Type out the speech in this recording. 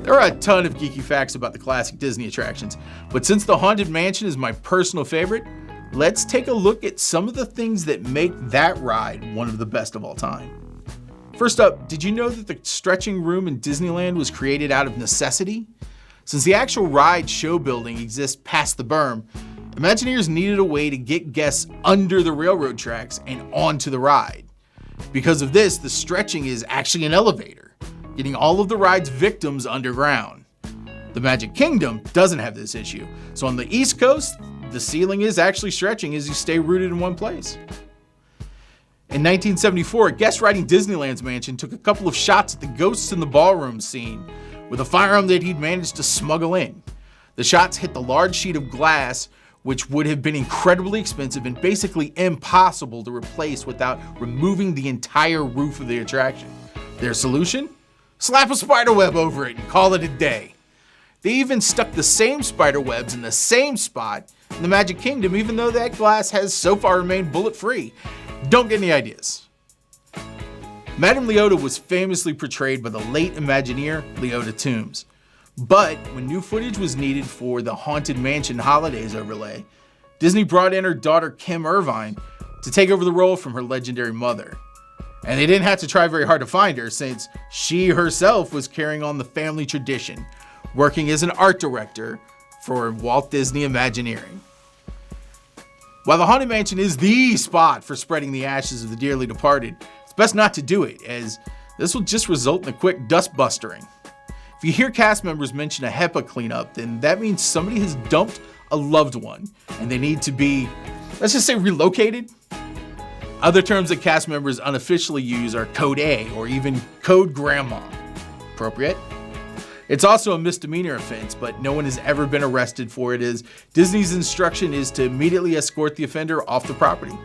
There are a ton of geeky facts about the classic Disney attractions, but since the Haunted Mansion is my personal favorite, let's take a look at some of the things that make that ride one of the best of all time. First up, did you know that the stretching room in Disneyland was created out of necessity? Since the actual ride show building exists past the berm, Imagineers needed a way to get guests under the railroad tracks and onto the ride. Because of this, the stretching is actually an elevator, getting all of the ride's victims underground. The Magic Kingdom doesn't have this issue, so on the East Coast, the ceiling is actually stretching as you stay rooted in one place. In 1974, a guest riding Disneyland's mansion took a couple of shots at the ghosts in the ballroom scene with a firearm that he'd managed to smuggle in. The shots hit the large sheet of glass, which would have been incredibly expensive and basically impossible to replace without removing the entire roof of the attraction. Their solution? Slap a spiderweb over it and call it a day. They even stuck the same spiderwebs in the same spot in the Magic Kingdom, even though that glass has so far remained bullet-free. Don't get any ideas. Madame Leota was famously portrayed by the late Imagineer Leota Toombs. But when new footage was needed for the Haunted Mansion Holidays overlay, Disney brought in her daughter Kim Irvine to take over the role from her legendary mother. And they didn't have to try very hard to find her, since she herself was carrying on the family tradition, working as an art director for Walt Disney Imagineering. While the Haunted Mansion is the spot for spreading the ashes of the dearly departed, it's best not to do it, as this will just result in a quick dust bustering. If you hear cast members mention a HEPA cleanup, then that means somebody has dumped a loved one and they need to be, let's just say, relocated. Other terms that cast members unofficially use are Code A or even Code Grandma. Appropriate? It's also a misdemeanor offense, but no one has ever been arrested for it, as Disney's instruction is to immediately escort the offender off the property.